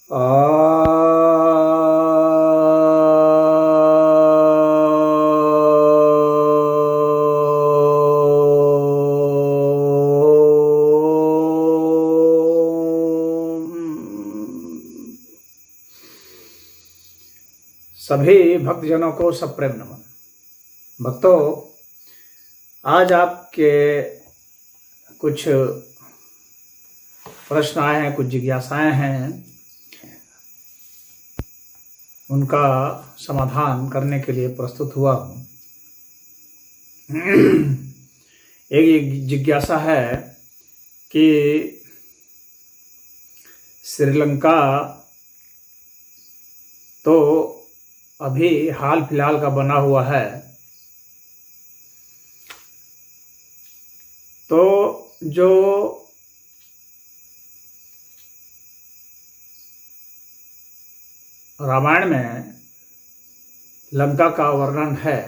सभी भक्तजनों को सप्रेम नमन। भक्तों, आज आपके कुछ प्रश्न आए हैं, कुछ जिज्ञासाएं हैं, उनका समाधान करने के लिए प्रस्तुत हुआ हूँ। एक जिज्ञासा है कि श्रीलंका तो अभी हाल फिलहाल का बना हुआ है, तो जो रामायण में लंका का वर्णन है,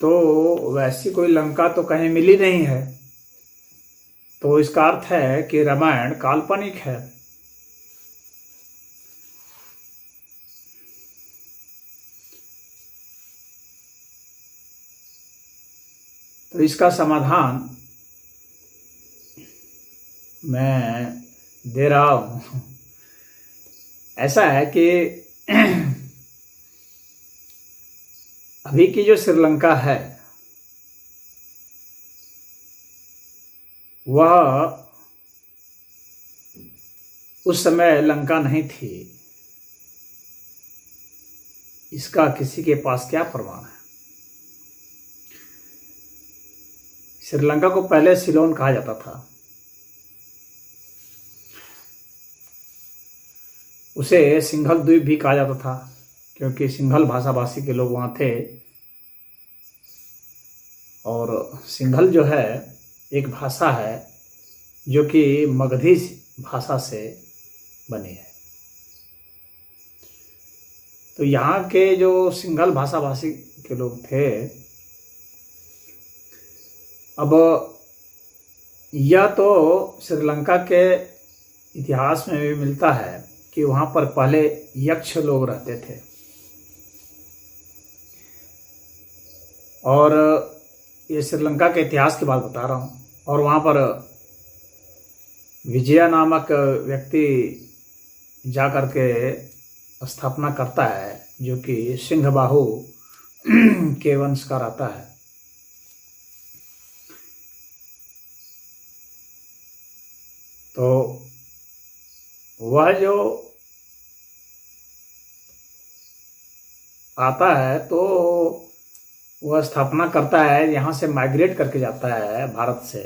तो वैसी कोई लंका तो कहीं मिली नहीं है, तो इसका अर्थ है कि रामायण काल्पनिक है। तो इसका समाधान मैं दे रहा हूँ। ऐसा है कि अभी की जो श्रीलंका है वह उस समय लंका नहीं थी। इसका किसी के पास क्या प्रमाण है? श्रीलंका को पहले सिलोन कहा जाता था। उसे सिंघल द्वीप भी कहा जाता था, क्योंकि सिंघल भाषाभाषी के लोग वहाँ थे। और सिंघल जो है एक भाषा है जो कि मगधी भाषा से बनी है। तो यहाँ के जो सिंघल भाषाभाषी के लोग थे, अब यह तो श्रीलंका के इतिहास में भी मिलता है कि वहाँ पर पहले यक्ष लोग रहते थे, और ये श्रीलंका के इतिहास की बात बता रहा हूँ। और वहाँ पर विजया नामक व्यक्ति जा कर के स्थापना करता है, जो कि सिंहबाहु के वंश का रहता है। तो वह जो आता है तो वह स्थापना करता है, यहाँ से माइग्रेट करके जाता है भारत से,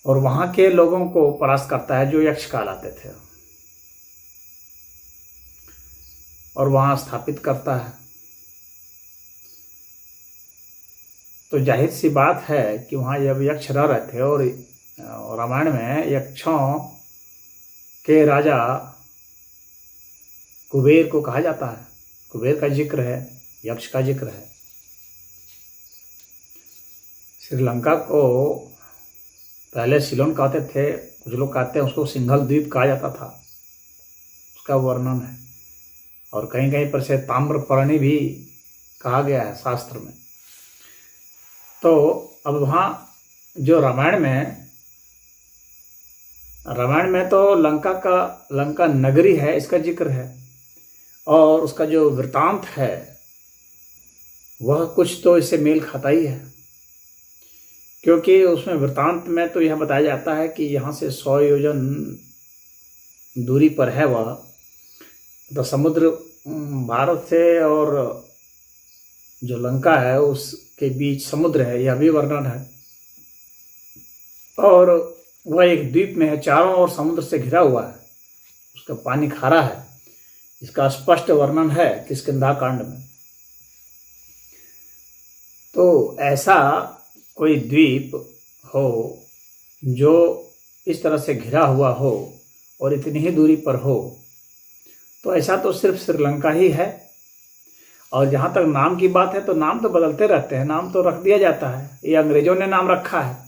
और वहाँ के लोगों को परास्त करता है जो यक्ष कहलाते थे, और वहाँ स्थापित करता है। तो जाहिर सी बात है कि वहाँ जब यक्ष रह रहे थे, और रामायण में यक्षों के राजा कुबेर को कहा जाता है, कुबेर का जिक्र है, यक्ष का जिक्र है। श्रीलंका को पहले सिलोन कहते थे, कुछ लोग कहते हैं उसको सिंघल द्वीप कहा जाता था, उसका वर्णन है। और कहीं कहीं पर से ताम्रपर्णी भी कहा गया है शास्त्र में। तो अब वहाँ जो रामायण में तो लंका नगरी है, इसका जिक्र है, और उसका जो वृतांत है वह कुछ तो इससे मेल खाता ही है, क्योंकि उसमें वृतांत में तो यह बताया जाता है कि यहाँ से 100 योजन दूरी पर है वह। तो समुद्र भारत से और जो लंका है उसके बीच समुद्र है, यह भी वर्णन है। और वह एक द्वीप में है, चारों ओर समुद्र से घिरा हुआ है, उसका पानी खारा है। इसका स्पष्ट वर्णन है किष्किंधा कांड में। तो ऐसा कोई द्वीप हो जो इस तरह से घिरा हुआ हो और इतनी ही दूरी पर हो, तो ऐसा तो सिर्फ श्रीलंका ही है। और जहाँ तक नाम की बात है, तो नाम तो बदलते रहते हैं, नाम तो रख दिया जाता है। ये अंग्रेजों ने नाम रखा है।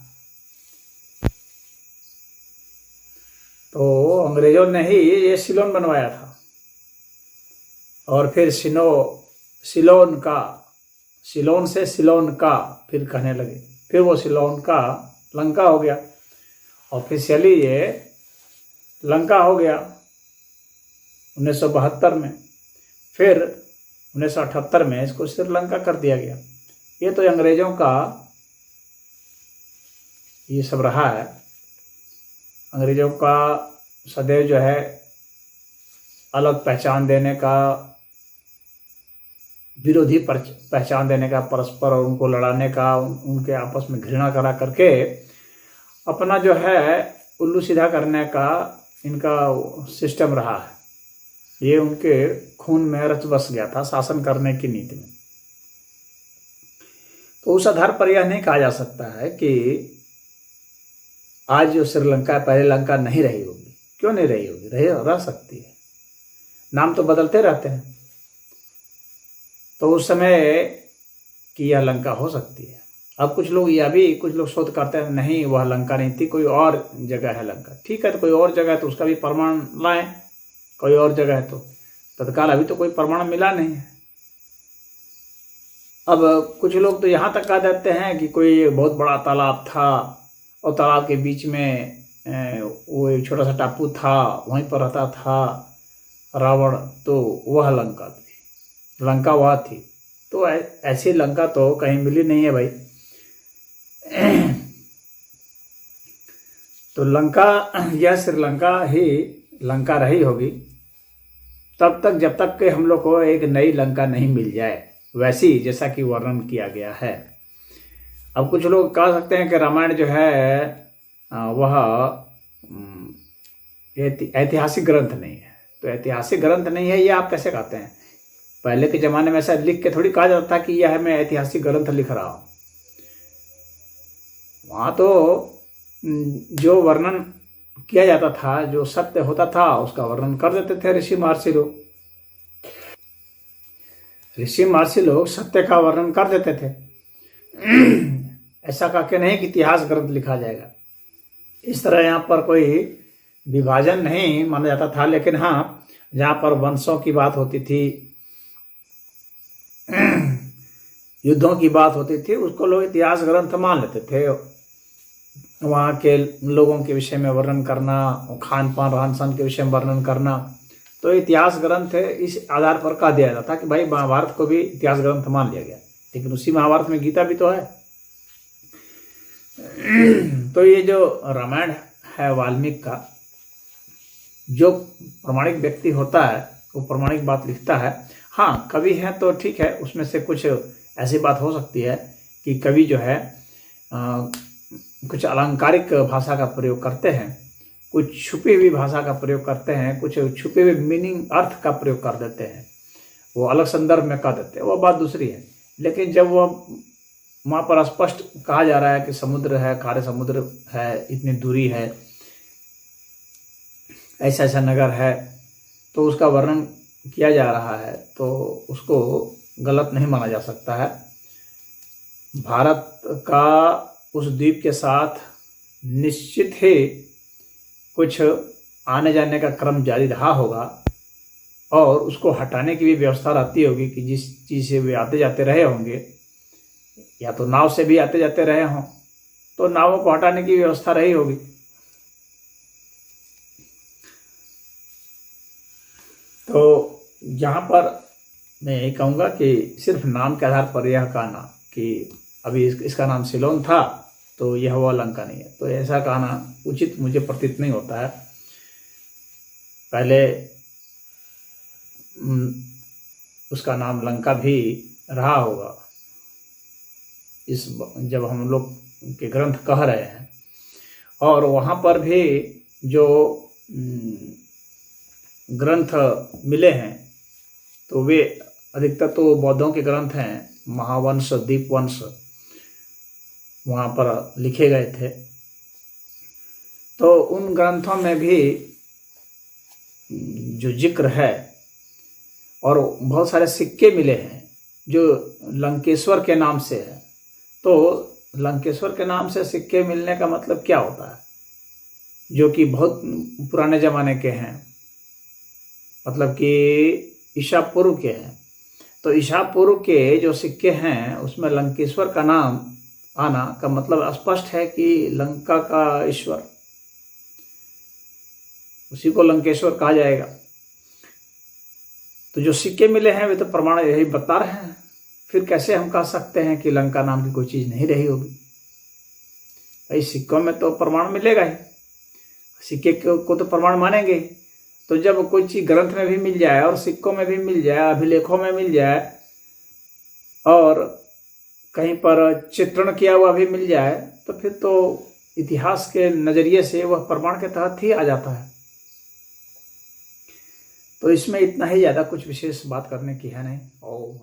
तो अंग्रेजों ने ही ये सिलोन बनवाया था। और फिर सिलोन से सिलोन का फिर कहने लगे, फिर वो सिलोन का लंका हो गया। ऑफिशियली ये लंका हो गया 1972 में। फिर 1978 में इसको श्रीलंका कर दिया गया। ये तो अंग्रेजों का ये सब रहा है। अंग्रेजों का सदैव जो है अलग पहचान देने का, विरोधी पहचान देने का, परस्पर और उनको लड़ाने का, उनके आपस में घृणा करा करके अपना जो है उल्लू सीधा करने का इनका सिस्टम रहा है। ये उनके खून में रच बस गया था शासन करने की नीति में। तो उस आधार पर यह नहीं कहा जा सकता है कि आज जो श्रीलंका पहले लंका नहीं रही होगी। क्यों नहीं रही होगी? रह सकती है, नाम तो बदलते रहते हैं। तो उस समय की यह लंका हो सकती है। अब कुछ लोग शोध करते हैं, नहीं वह लंका नहीं थी, कोई और जगह है लंका। ठीक है, तो कोई और जगह है तो उसका भी प्रमाण लाएं। कोई और जगह है तो तत्काल अभी तो कोई प्रमाण मिला नहीं है। अब कुछ लोग तो यहाँ तक कह देते हैं कि कोई बहुत बड़ा तालाब था और तालाब के बीच में वो एक छोटा सा टापू था, वहीं पर रहता था रावण, तो वह लंका थी, लंका वह थी। तो ऐसी लंका तो कहीं मिली नहीं है भाई। तो लंका या श्रीलंका ही लंका रही होगी तब तक जब तक कि हम लोग को एक नई लंका नहीं मिल जाए, वैसी जैसा कि वर्णन किया गया है। अब कुछ लोग कह सकते हैं कि रामायण जो है वह ऐतिहासिक ग्रंथ नहीं है। तो ऐतिहासिक ग्रंथ नहीं है ये आप कैसे कहते हैं? पहले के ज़माने में ऐसा लिख के थोड़ी कहा जाता था कि यह मैं ऐतिहासिक ग्रंथ लिख रहा हूँ। वहाँ तो जो वर्णन किया जाता था, जो सत्य होता था, उसका वर्णन कर देते थे ऋषि महर्षि लोग। ऋषि महर्षि लोग सत्य का वर्णन कर देते थे। ऐसा कह के नहीं कि इतिहास ग्रंथ लिखा जाएगा। इस तरह यहाँ पर कोई विभाजन नहीं माना जाता था। लेकिन हाँ, जहाँ पर वंशों की बात होती थी, युद्धों की बात होती थी, उसको लोग इतिहास ग्रंथ मान लेते थे। वहाँ के लोगों के विषय में वर्णन करना, खान पान रहन सहन के विषय में वर्णन करना, तो इतिहास ग्रंथ इस आधार पर कह दिया जाता कि भाई महाभारत को भी इतिहास ग्रंथ मान लिया गया। लेकिन उसी महाभारत में गीता भी तो है। तो ये जो रामायण है वाल्मीकि का, जो प्रामाणिक व्यक्ति होता है वो प्रामाणिक बात लिखता है। हाँ, कवि है तो ठीक है, उसमें से कुछ ऐसी बात हो सकती है कि कवि जो है कुछ अलंकारिक भाषा का प्रयोग करते हैं, कुछ छुपी हुई भाषा का प्रयोग करते हैं, कुछ छुपे हुए मीनिंग अर्थ का प्रयोग कर देते हैं, वो अलग संदर्भ में कह देते हैं, वो बात दूसरी है। लेकिन जब वो वहाँ पर स्पष्ट कहा जा रहा है कि समुद्र है, खारे समुद्र है, इतनी दूरी है, ऐसा ऐसा नगर है, तो उसका वर्णन किया जा रहा है, तो उसको गलत नहीं माना जा सकता है। भारत का उस द्वीप के साथ निश्चित ही कुछ आने जाने का क्रम जारी रहा होगा और उसको हटाने की भी व्यवस्था रहती होगी कि जिस चीज़ से वे आते जाते रहे होंगे, या तो नाव से भी आते जाते रहे हों, तो नावों को हटाने की व्यवस्था रही होगी। तो यहाँ पर मैं यही कहूँगा कि सिर्फ नाम के आधार पर यह कहना कि अभी इसका नाम सिलोन था तो यह वो लंका नहीं है, तो ऐसा कहना उचित मुझे प्रतीत नहीं होता है। पहले उसका नाम लंका भी रहा होगा, जब हम लोग के ग्रंथ कह रहे हैं। और वहाँ पर भी जो ग्रंथ मिले हैं तो वे अधिकतर तो बौद्धों के ग्रंथ हैं, महावंश, दीपवंश वहाँ पर लिखे गए थे। तो उन ग्रंथों में भी जो जिक्र है, और बहुत सारे सिक्के मिले हैं जो लंकेश्वर के नाम से है। तो लंकेश्वर के नाम से सिक्के मिलने का मतलब क्या होता है? जो कि बहुत पुराने ज़माने के हैं, मतलब कि ईसा पूर्व के हैं। तो ईसा पूर्व के जो सिक्के हैं उसमें लंकेश्वर का नाम आना का मतलब स्पष्ट है कि लंका का ईश्वर, उसी को लंकेश्वर कहा जाएगा। तो जो सिक्के मिले हैं वे तो प्रमाण यही बता रहे हैं, फिर कैसे हम कह सकते हैं कि लंका नाम की कोई चीज़ नहीं रही होगी। भाई सिक्कों में तो प्रमाण मिलेगा ही, सिक्के को तो प्रमाण मानेंगे। तो जब कोई चीज़ ग्रंथ में भी मिल जाए और सिक्कों में भी मिल जाए, अभिलेखों में मिल जाए और कहीं पर चित्रण किया हुआ भी मिल जाए, तो फिर तो इतिहास के नज़रिए से वह प्रमाण के तहत ही आ जाता है। तो इसमें इतना ही, ज़्यादा कुछ विशेष बात करने की है नहीं। ओम।